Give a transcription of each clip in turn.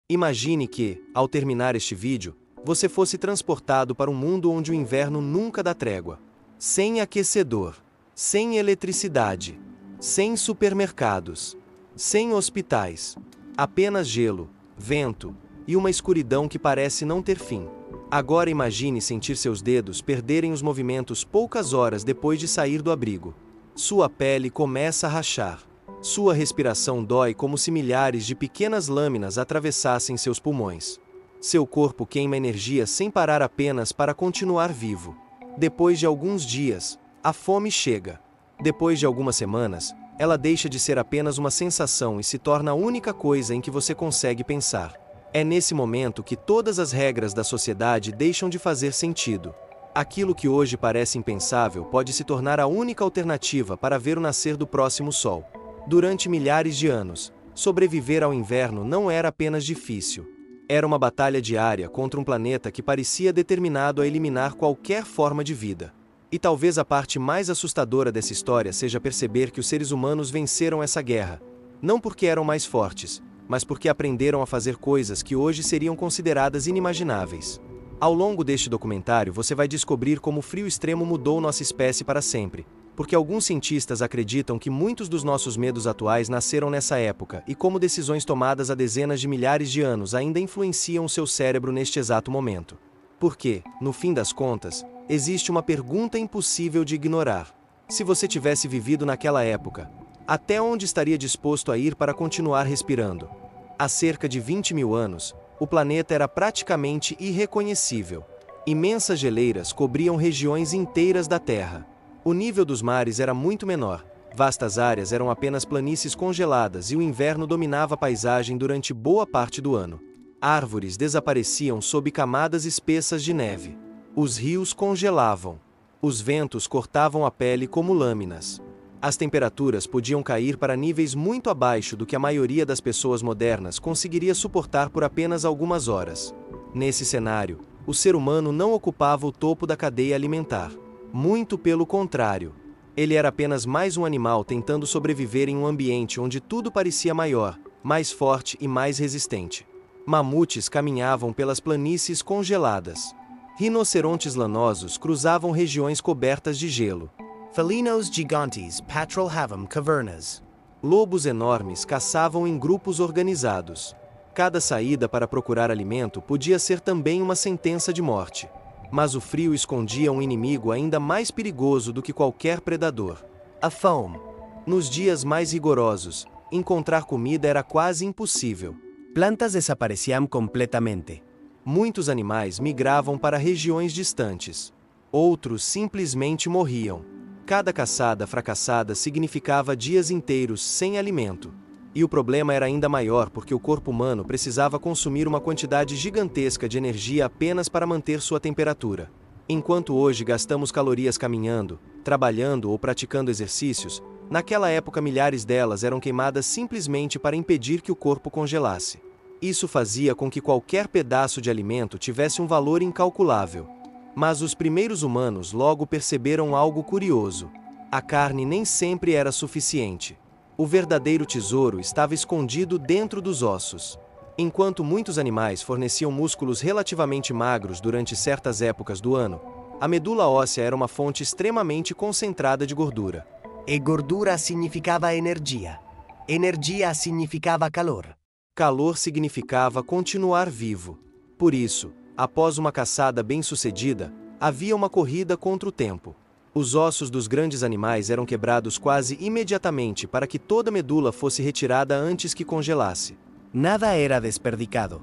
Imagine que, ao terminar este vídeo, você fosse transportado para um mundo onde o inverno nunca dá trégua. Sem aquecedor, sem eletricidade, sem supermercados, sem hospitais, apenas gelo, vento e uma escuridão que parece não ter fim. Agora imagine sentir seus dedos perderem os movimentos poucas horas depois de sair do abrigo. Sua pele começa a rachar. Sua respiração dói como se milhares de pequenas lâminas atravessassem seus pulmões. Seu corpo queima energia sem parar apenas para continuar vivo. Depois de alguns dias, a fome chega. Depois de algumas semanas, ela deixa de ser apenas uma sensação e se torna a única coisa em que você consegue pensar. É nesse momento que todas as regras da sociedade deixam de fazer sentido. Aquilo que hoje parece impensável pode se tornar a única alternativa para ver o nascer do próximo sol. Durante milhares de anos, sobreviver ao inverno não era apenas difícil. Era uma batalha diária contra um planeta que parecia determinado a eliminar qualquer forma de vida. E talvez a parte mais assustadora dessa história seja perceber que os seres humanos venceram essa guerra, não porque eram mais fortes, mas porque aprenderam a fazer coisas que hoje seriam consideradas inimagináveis. Ao longo deste documentário você vai descobrir como o frio extremo mudou nossa espécie para sempre, porque alguns cientistas acreditam que muitos dos nossos medos atuais nasceram nessa época e como decisões tomadas há dezenas de milhares de anos ainda influenciam o seu cérebro neste exato momento. Porque, no fim das contas, existe uma pergunta impossível de ignorar. Se você tivesse vivido naquela época, até onde estaria disposto a ir para continuar respirando? Há cerca de 20 mil anos, o planeta era praticamente irreconhecível. Imensas geleiras cobriam regiões inteiras da Terra. O nível dos mares era muito menor, vastas áreas eram apenas planícies congeladas e o inverno dominava a paisagem durante boa parte do ano. Árvores desapareciam sob camadas espessas de neve. Os rios congelavam. Os ventos cortavam a pele como lâminas. As temperaturas podiam cair para níveis muito abaixo do que a maioria das pessoas modernas conseguiria suportar por apenas algumas horas. Nesse cenário, o ser humano não ocupava o topo da cadeia alimentar. Muito pelo contrário. Ele era apenas mais um animal tentando sobreviver em um ambiente onde tudo parecia maior, mais forte e mais resistente. Mamutes caminhavam pelas planícies congeladas. Rinocerontes lanosos cruzavam regiões cobertas de gelo. Felinos gigantes patrulhavam cavernas. Lobos enormes caçavam em grupos organizados. Cada saída para procurar alimento podia ser também uma sentença de morte. Mas o frio escondia um inimigo ainda mais perigoso do que qualquer predador: a fome. Nos dias mais rigorosos, encontrar comida era quase impossível. Plantas desapareciam completamente. Muitos animais migravam para regiões distantes. Outros simplesmente morriam. Cada caçada fracassada significava dias inteiros sem alimento. E o problema era ainda maior porque o corpo humano precisava consumir uma quantidade gigantesca de energia apenas para manter sua temperatura. Enquanto hoje gastamos calorias caminhando, trabalhando ou praticando exercícios, naquela época milhares delas eram queimadas simplesmente para impedir que o corpo congelasse. Isso fazia com que qualquer pedaço de alimento tivesse um valor incalculável. Mas os primeiros humanos logo perceberam algo curioso: a carne nem sempre era suficiente. O verdadeiro tesouro estava escondido dentro dos ossos. Enquanto muitos animais forneciam músculos relativamente magros durante certas épocas do ano, a medula óssea era uma fonte extremamente concentrada de gordura. E gordura significava energia. Energia significava calor. Calor significava continuar vivo. Por isso, após uma caçada bem-sucedida, havia uma corrida contra o tempo. Os ossos dos grandes animais eram quebrados quase imediatamente para que toda a medula fosse retirada antes que congelasse. Nada era desperdicado.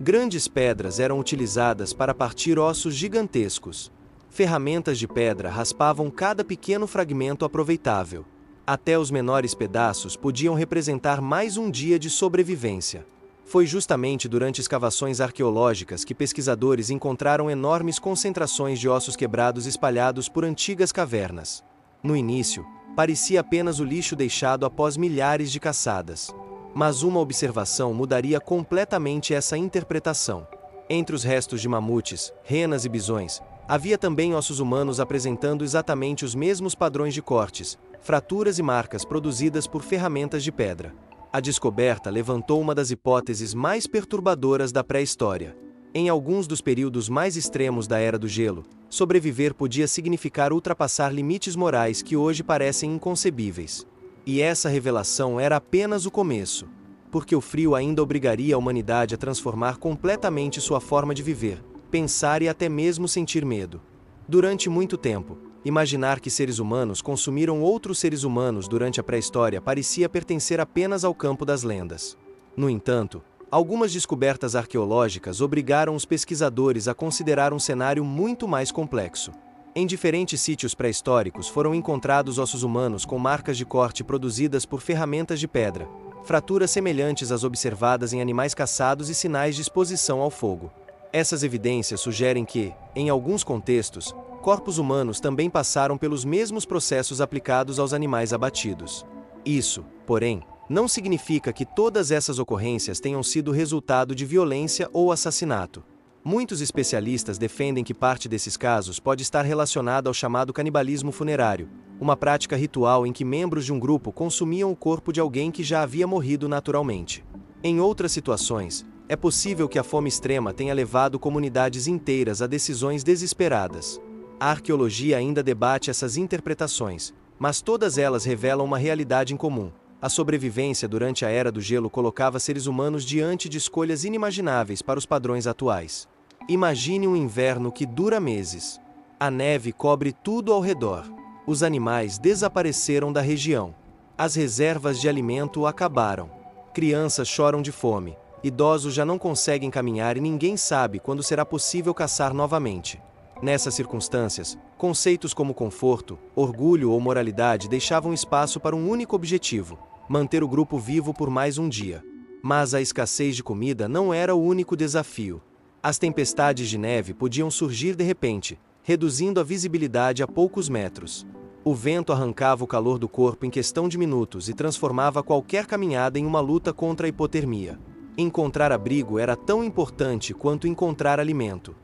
Grandes pedras eram utilizadas para partir ossos gigantescos. Ferramentas de pedra raspavam cada pequeno fragmento aproveitável. Até os menores pedaços podiam representar mais um dia de sobrevivência. Foi justamente durante escavações arqueológicas que pesquisadores encontraram enormes concentrações de ossos quebrados espalhados por antigas cavernas. No início, parecia apenas o lixo deixado após milhares de caçadas. Mas uma observação mudaria completamente essa interpretação. Entre os restos de mamutes, renas e bisões, havia também ossos humanos apresentando exatamente os mesmos padrões de cortes, fraturas e marcas produzidas por ferramentas de pedra. A descoberta levantou uma das hipóteses mais perturbadoras da pré-história. Em alguns dos períodos mais extremos da Era do Gelo, sobreviver podia significar ultrapassar limites morais que hoje parecem inconcebíveis. E essa revelação era apenas o começo, porque o frio ainda obrigaria a humanidade a transformar completamente sua forma de viver, pensar e até mesmo sentir medo. Durante muito tempo, imaginar que seres humanos consumiram outros seres humanos durante a pré-história parecia pertencer apenas ao campo das lendas. No entanto, algumas descobertas arqueológicas obrigaram os pesquisadores a considerar um cenário muito mais complexo. Em diferentes sítios pré-históricos foram encontrados ossos humanos com marcas de corte produzidas por ferramentas de pedra, fraturas semelhantes às observadas em animais caçados e sinais de exposição ao fogo. Essas evidências sugerem que, em alguns contextos, corpos humanos também passaram pelos mesmos processos aplicados aos animais abatidos. Isso, porém, não significa que todas essas ocorrências tenham sido resultado de violência ou assassinato. Muitos especialistas defendem que parte desses casos pode estar relacionada ao chamado canibalismo funerário, uma prática ritual em que membros de um grupo consumiam o corpo de alguém que já havia morrido naturalmente. Em outras situações, é possível que a fome extrema tenha levado comunidades inteiras a decisões desesperadas. A arqueologia ainda debate essas interpretações, mas todas elas revelam uma realidade em comum. A sobrevivência durante a Era do Gelo colocava seres humanos diante de escolhas inimagináveis para os padrões atuais. Imagine um inverno que dura meses. A neve cobre tudo ao redor. Os animais desapareceram da região. As reservas de alimento acabaram. Crianças choram de fome. Idosos já não conseguem caminhar e ninguém sabe quando será possível caçar novamente. Nessas circunstâncias, conceitos como conforto, orgulho ou moralidade deixavam espaço para um único objetivo: manter o grupo vivo por mais um dia. Mas a escassez de comida não era o único desafio. As tempestades de neve podiam surgir de repente, reduzindo a visibilidade a poucos metros. O vento arrancava o calor do corpo em questão de minutos e transformava qualquer caminhada em uma luta contra a hipotermia. Encontrar abrigo era tão importante quanto encontrar alimento.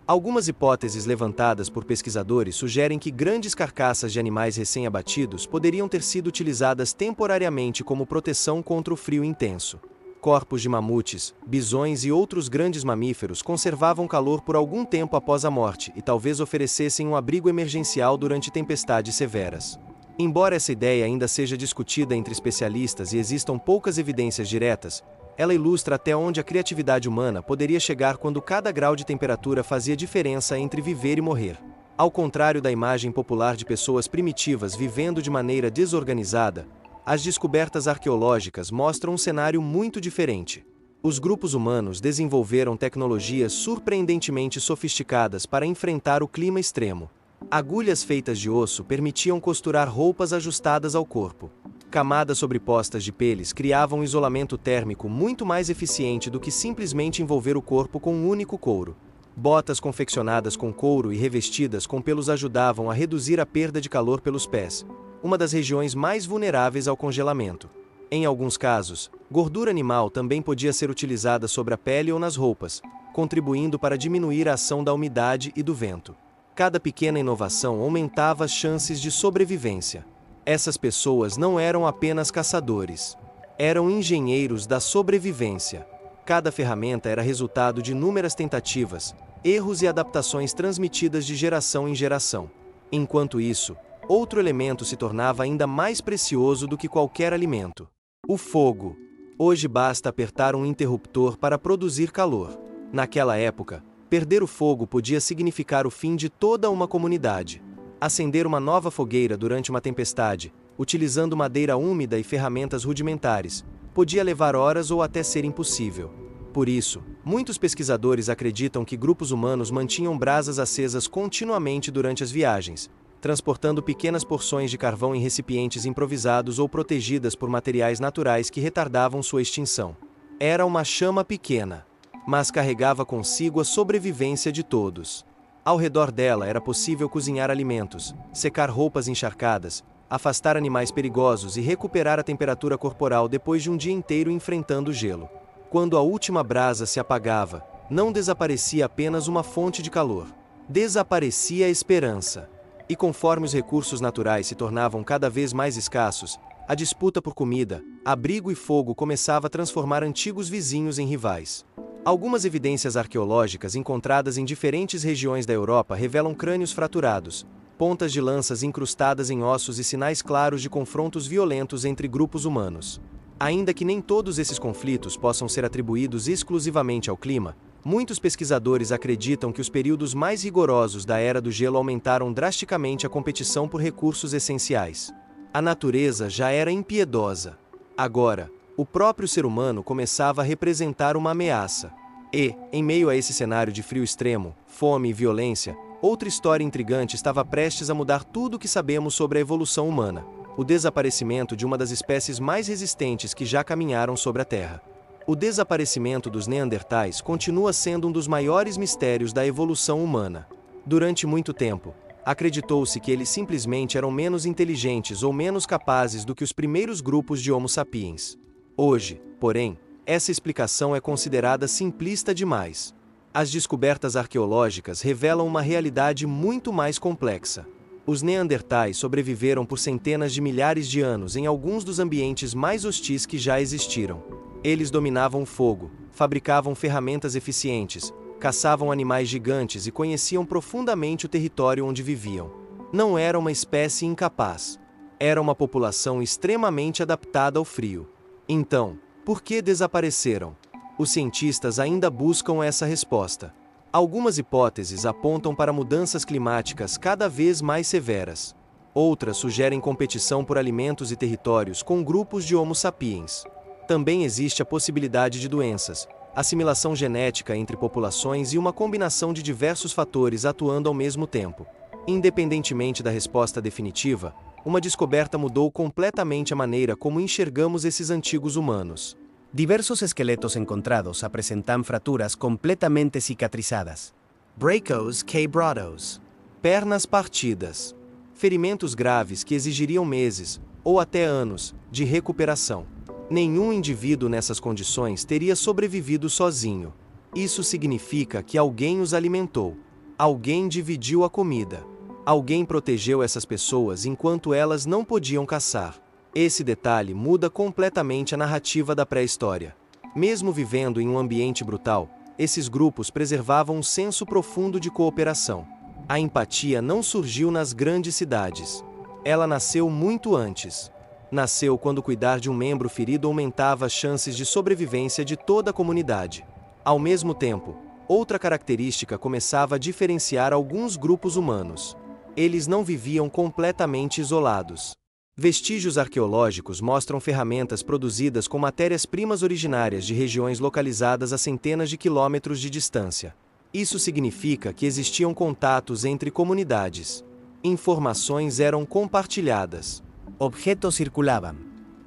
Algumas hipóteses levantadas por pesquisadores sugerem que grandes carcaças de animais recém-abatidos poderiam ter sido utilizadas temporariamente como proteção contra o frio intenso. Corpos de mamutes, bisões e outros grandes mamíferos conservavam calor por algum tempo após a morte e talvez oferecessem um abrigo emergencial durante tempestades severas. Embora essa ideia ainda seja discutida entre especialistas e existam poucas evidências diretas, ela ilustra até onde a criatividade humana poderia chegar quando cada grau de temperatura fazia diferença entre viver e morrer. Ao contrário da imagem popular de pessoas primitivas vivendo de maneira desorganizada, as descobertas arqueológicas mostram um cenário muito diferente. Os grupos humanos desenvolveram tecnologias surpreendentemente sofisticadas para enfrentar o clima extremo. Agulhas feitas de osso permitiam costurar roupas ajustadas ao corpo. Camadas sobrepostas de peles criavam um isolamento térmico muito mais eficiente do que simplesmente envolver o corpo com um único couro. Botas confeccionadas com couro e revestidas com pelos ajudavam a reduzir a perda de calor pelos pés, uma das regiões mais vulneráveis ao congelamento. Em alguns casos, gordura animal também podia ser utilizada sobre a pele ou nas roupas, contribuindo para diminuir a ação da umidade e do vento. Cada pequena inovação aumentava as chances de sobrevivência. Essas pessoas não eram apenas caçadores. Eram engenheiros da sobrevivência. Cada ferramenta era resultado de inúmeras tentativas, erros e adaptações transmitidas de geração em geração. Enquanto isso, outro elemento se tornava ainda mais precioso do que qualquer alimento: o fogo. Hoje basta apertar um interruptor para produzir calor. Naquela época, perder o fogo podia significar o fim de toda uma comunidade. Acender uma nova fogueira durante uma tempestade, utilizando madeira úmida e ferramentas rudimentares, podia levar horas ou até ser impossível. Por isso, muitos pesquisadores acreditam que grupos humanos mantinham brasas acesas continuamente durante as viagens, transportando pequenas porções de carvão em recipientes improvisados ou protegidas por materiais naturais que retardavam sua extinção. Era uma chama pequena, mas carregava consigo a sobrevivência de todos. Ao redor dela era possível cozinhar alimentos, secar roupas encharcadas, afastar animais perigosos e recuperar a temperatura corporal depois de um dia inteiro enfrentando o gelo. Quando a última brasa se apagava, não desaparecia apenas uma fonte de calor. Desaparecia a esperança. E conforme os recursos naturais se tornavam cada vez mais escassos, A disputa por comida, abrigo e fogo começava a transformar antigos vizinhos em rivais. Algumas evidências arqueológicas encontradas em diferentes regiões da Europa revelam crânios fraturados, pontas de lanças incrustadas em ossos e sinais claros de confrontos violentos entre grupos humanos. Ainda que nem todos esses conflitos possam ser atribuídos exclusivamente ao clima, muitos pesquisadores acreditam que os períodos mais rigorosos da Era do Gelo aumentaram drasticamente a competição por recursos essenciais. A natureza já era impiedosa. Agora, o próprio ser humano começava a representar uma ameaça. E, em meio a esse cenário de frio extremo, fome e violência, outra história intrigante estava prestes a mudar tudo o que sabemos sobre a evolução humana: o desaparecimento de uma das espécies mais resistentes que já caminharam sobre a Terra. O desaparecimento dos Neandertais continua sendo um dos maiores mistérios da evolução humana. Durante muito tempo, acreditou-se que eles simplesmente eram menos inteligentes ou menos capazes do que os primeiros grupos de Homo sapiens. Hoje, porém, essa explicação é considerada simplista demais. As descobertas arqueológicas revelam uma realidade muito mais complexa. Os Neandertais sobreviveram por centenas de milhares de anos em alguns dos ambientes mais hostis que já existiram. Eles dominavam o fogo, fabricavam ferramentas eficientes, caçavam animais gigantes e conheciam profundamente o território onde viviam. Não era uma espécie incapaz. Era uma população extremamente adaptada ao frio. Então, por que desapareceram? Os cientistas ainda buscam essa resposta. Algumas hipóteses apontam para mudanças climáticas cada vez mais severas. Outras sugerem competição por alimentos e territórios com grupos de Homo sapiens. Também existe a possibilidade de doenças, assimilação genética entre populações e uma combinação de diversos fatores atuando ao mesmo tempo. Independentemente da resposta definitiva, uma descoberta mudou completamente a maneira como enxergamos esses antigos humanos. Diversos esqueletos encontrados apresentam fraturas completamente cicatrizadas. Brachos quebrados. Pernas partidas. Ferimentos graves que exigiriam meses, ou até anos, de recuperação. Nenhum indivíduo nessas condições teria sobrevivido sozinho. Isso significa que alguém os alimentou. Alguém dividiu a comida. Alguém protegeu essas pessoas enquanto elas não podiam caçar. Esse detalhe muda completamente a narrativa da pré-história. Mesmo vivendo em um ambiente brutal, esses grupos preservavam um senso profundo de cooperação. A empatia não surgiu nas grandes cidades. Ela nasceu muito antes. Nasceu quando cuidar de um membro ferido aumentava as chances de sobrevivência de toda a comunidade. Ao mesmo tempo, outra característica começava a diferenciar alguns grupos humanos. Eles não viviam completamente isolados. Vestígios arqueológicos mostram ferramentas produzidas com matérias-primas originárias de regiões localizadas a centenas de quilômetros de distância. Isso significa que existiam contatos entre comunidades. Informações eram compartilhadas. Objetos circulavam.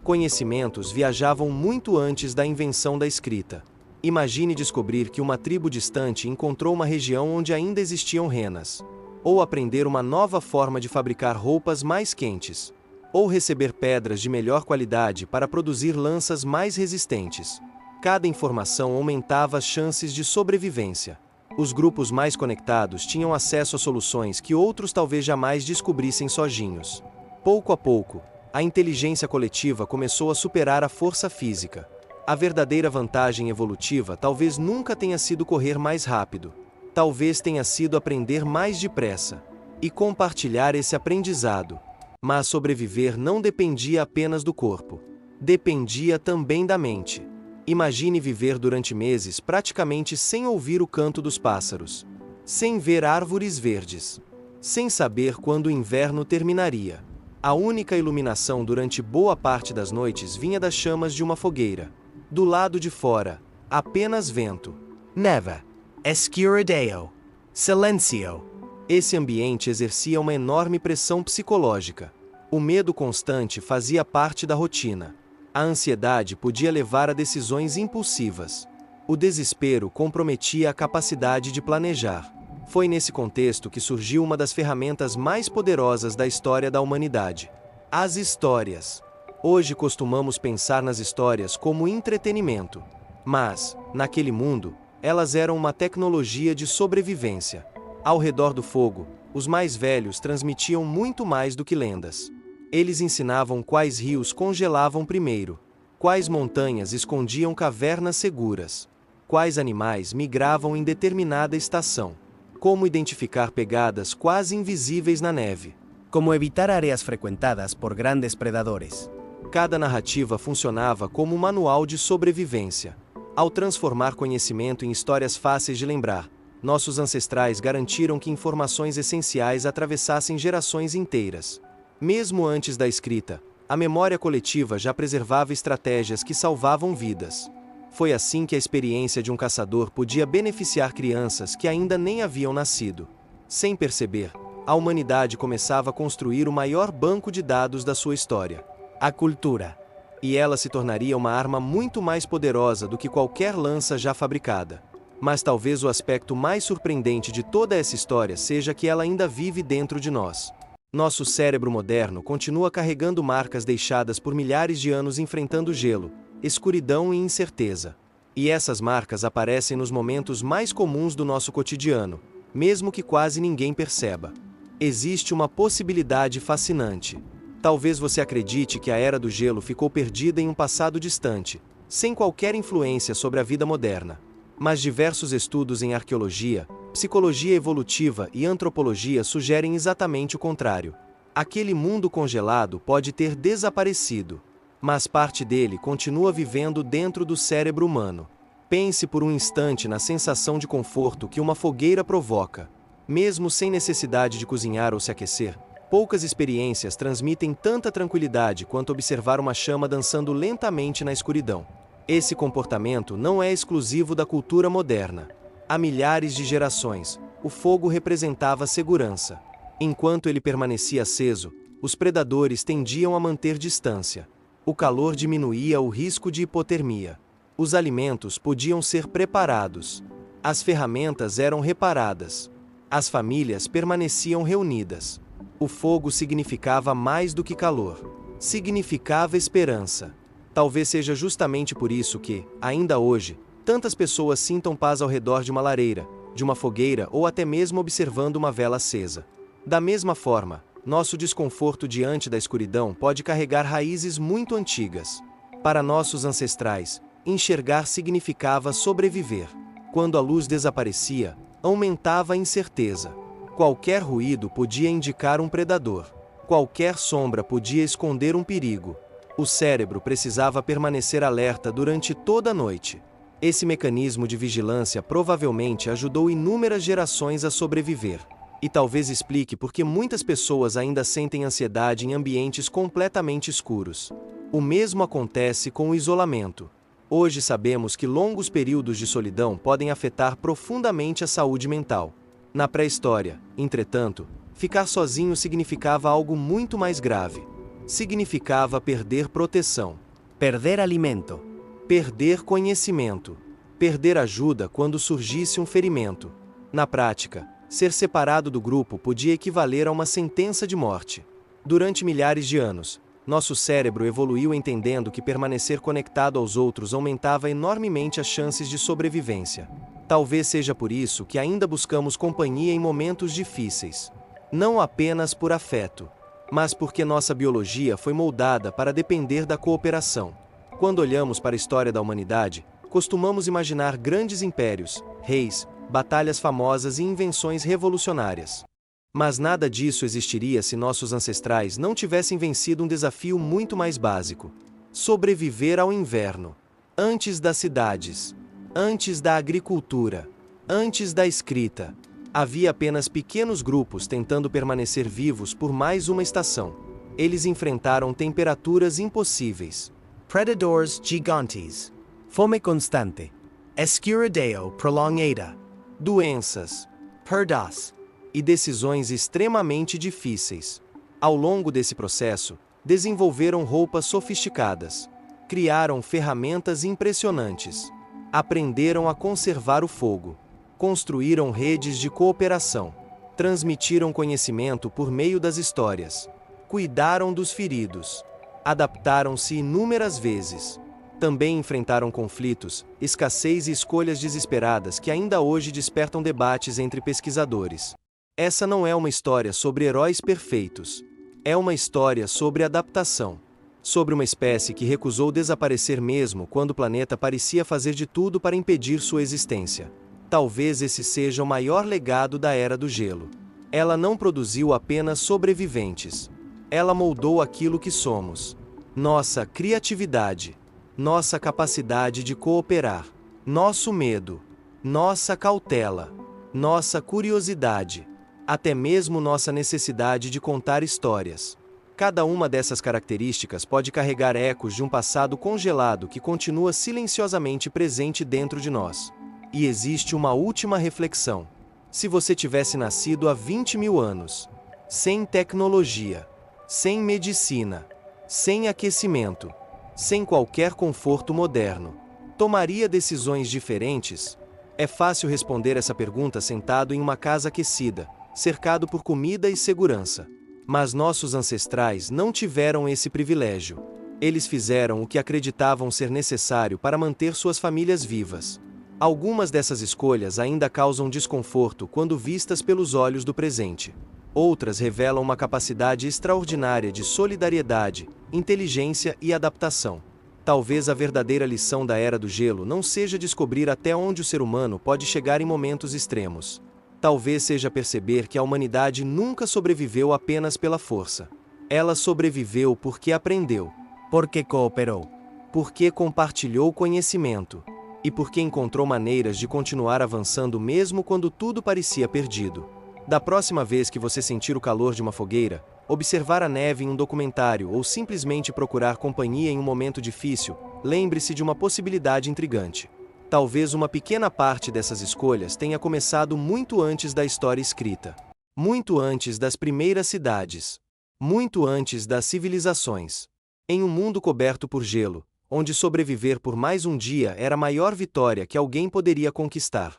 Conhecimentos viajavam muito antes da invenção da escrita. Imagine descobrir que uma tribo distante encontrou uma região onde ainda existiam renas. Ou aprender uma nova forma de fabricar roupas mais quentes. Ou receber pedras de melhor qualidade para produzir lanças mais resistentes. Cada informação aumentava as chances de sobrevivência. Os grupos mais conectados tinham acesso a soluções que outros talvez jamais descobrissem sozinhos. Pouco a pouco, a inteligência coletiva começou a superar a força física. A verdadeira vantagem evolutiva talvez nunca tenha sido correr mais rápido. Talvez tenha sido aprender mais depressa. E compartilhar esse aprendizado. Mas sobreviver não dependia apenas do corpo. Dependia também da mente. Imagine viver durante meses praticamente sem ouvir o canto dos pássaros. Sem ver árvores verdes. Sem saber quando o inverno terminaria. A única iluminação durante boa parte das noites vinha das chamas de uma fogueira. Do lado de fora, apenas vento. Neva. Escuridão. Silêncio. Esse ambiente exercia uma enorme pressão psicológica. O medo constante fazia parte da rotina. A ansiedade podia levar a decisões impulsivas. O desespero comprometia a capacidade de planejar. Foi nesse contexto que surgiu uma das ferramentas mais poderosas da história da humanidade: as histórias. Hoje costumamos pensar nas histórias como entretenimento. Mas, naquele mundo, elas eram uma tecnologia de sobrevivência. Ao redor do fogo, os mais velhos transmitiam muito mais do que lendas. Eles ensinavam quais rios congelavam primeiro, quais montanhas escondiam cavernas seguras, quais animais migravam em determinada estação, como identificar pegadas quase invisíveis na neve, como evitar áreas frequentadas por grandes predadores. Cada narrativa funcionava como um manual de sobrevivência. Ao transformar conhecimento em histórias fáceis de lembrar, nossos ancestrais garantiram que informações essenciais atravessassem gerações inteiras. Mesmo antes da escrita, a memória coletiva já preservava estratégias que salvavam vidas. Foi assim que a experiência de um caçador podia beneficiar crianças que ainda nem haviam nascido. Sem perceber, a humanidade começava a construir o maior banco de dados da sua história: a cultura. E ela se tornaria uma arma muito mais poderosa do que qualquer lança já fabricada. Mas talvez o aspecto mais surpreendente de toda essa história seja que ela ainda vive dentro de nós. Nosso cérebro moderno continua carregando marcas deixadas por milhares de anos enfrentando gelo, escuridão e incerteza. E essas marcas aparecem nos momentos mais comuns do nosso cotidiano, mesmo que quase ninguém perceba. Existe uma possibilidade fascinante. Talvez você acredite que a Era do Gelo ficou perdida em um passado distante, sem qualquer influência sobre a vida moderna. Mas diversos estudos em arqueologia, psicologia evolutiva e antropologia sugerem exatamente o contrário. Aquele mundo congelado pode ter desaparecido, mas parte dele continua vivendo dentro do cérebro humano. Pense por um instante na sensação de conforto que uma fogueira provoca. Mesmo sem necessidade de cozinhar ou se aquecer, poucas experiências transmitem tanta tranquilidade quanto observar uma chama dançando lentamente na escuridão. Esse comportamento não é exclusivo da cultura moderna. Há milhares de gerações, o fogo representava segurança. Enquanto ele permanecia aceso, os predadores tendiam a manter distância. O calor diminuía o risco de hipotermia. Os alimentos podiam ser preparados. As ferramentas eram reparadas. As famílias permaneciam reunidas. O fogo significava mais do que calor. Significava esperança. Talvez seja justamente por isso que, ainda hoje, tantas pessoas sintam paz ao redor de uma lareira, de uma fogueira ou até mesmo observando uma vela acesa. Da mesma forma, nosso desconforto diante da escuridão pode carregar raízes muito antigas. Para nossos ancestrais, enxergar significava sobreviver. Quando a luz desaparecia, aumentava a incerteza. Qualquer ruído podia indicar um predador. Qualquer sombra podia esconder um perigo. O cérebro precisava permanecer alerta durante toda a noite. Esse mecanismo de vigilância provavelmente ajudou inúmeras gerações a sobreviver. E talvez explique por que muitas pessoas ainda sentem ansiedade em ambientes completamente escuros. O mesmo acontece com o isolamento. Hoje sabemos que longos períodos de solidão podem afetar profundamente a saúde mental. Na pré-história, entretanto, ficar sozinho significava algo muito mais grave. Significava perder proteção, perder alimento, perder conhecimento, perder ajuda quando surgisse um ferimento. Na prática, ser separado do grupo podia equivaler a uma sentença de morte. Durante milhares de anos, nosso cérebro evoluiu entendendo que permanecer conectado aos outros aumentava enormemente as chances de sobrevivência. Talvez seja por isso que ainda buscamos companhia em momentos difíceis. Não apenas por afeto, mas porque nossa biologia foi moldada para depender da cooperação. Quando olhamos para a história da humanidade, costumamos imaginar grandes impérios, reis, batalhas famosas e invenções revolucionárias. Mas nada disso existiria se nossos ancestrais não tivessem vencido um desafio muito mais básico: sobreviver ao inverno. Antes das cidades, antes da agricultura, antes da escrita, havia apenas pequenos grupos tentando permanecer vivos por mais uma estação. Eles enfrentaram temperaturas impossíveis, predadores gigantes, fome constante, escuridão prolongada, doenças, perdas e decisões extremamente difíceis. Ao longo desse processo, desenvolveram roupas sofisticadas, criaram ferramentas impressionantes, aprenderam a conservar o fogo, construíram redes de cooperação, transmitiram conhecimento por meio das histórias, cuidaram dos feridos, adaptaram-se inúmeras vezes. Também enfrentaram conflitos, escassez e escolhas desesperadas que ainda hoje despertam debates entre pesquisadores. Essa não é uma história sobre heróis perfeitos. É uma história sobre adaptação. Sobre uma espécie que recusou desaparecer mesmo quando o planeta parecia fazer de tudo para impedir sua existência. Talvez esse seja o maior legado da Era do Gelo. Ela não produziu apenas sobreviventes. Ela moldou aquilo que somos. Nossa criatividade. Nossa capacidade de cooperar. Nosso medo. Nossa cautela. Nossa curiosidade. Até mesmo nossa necessidade de contar histórias. Cada uma dessas características pode carregar ecos de um passado congelado que continua silenciosamente presente dentro de nós. E existe uma última reflexão. Se você tivesse nascido há 20.000 anos, sem tecnologia, sem medicina, sem aquecimento, sem qualquer conforto moderno, tomaria decisões diferentes? É fácil responder essa pergunta sentado em uma casa aquecida, cercado por comida e segurança. Mas nossos ancestrais não tiveram esse privilégio. Eles fizeram o que acreditavam ser necessário para manter suas famílias vivas. Algumas dessas escolhas ainda causam desconforto quando vistas pelos olhos do presente. Outras revelam uma capacidade extraordinária de solidariedade, inteligência e adaptação. Talvez a verdadeira lição da Era do Gelo não seja descobrir até onde o ser humano pode chegar em momentos extremos. Talvez seja perceber que a humanidade nunca sobreviveu apenas pela força. Ela sobreviveu porque aprendeu, Porque cooperou. porque compartilhou conhecimento e porque encontrou maneiras de continuar avançando mesmo quando tudo parecia perdido. Da próxima vez que você sentir o calor de uma fogueira, observar a neve em um documentário ou simplesmente procurar companhia em um momento difícil, lembre-se de uma possibilidade intrigante. Talvez uma pequena parte dessas escolhas tenha começado muito antes da história escrita. Muito antes das primeiras cidades. Muito antes das civilizações. Em um mundo coberto por gelo, onde sobreviver por mais um dia era a maior vitória que alguém poderia conquistar.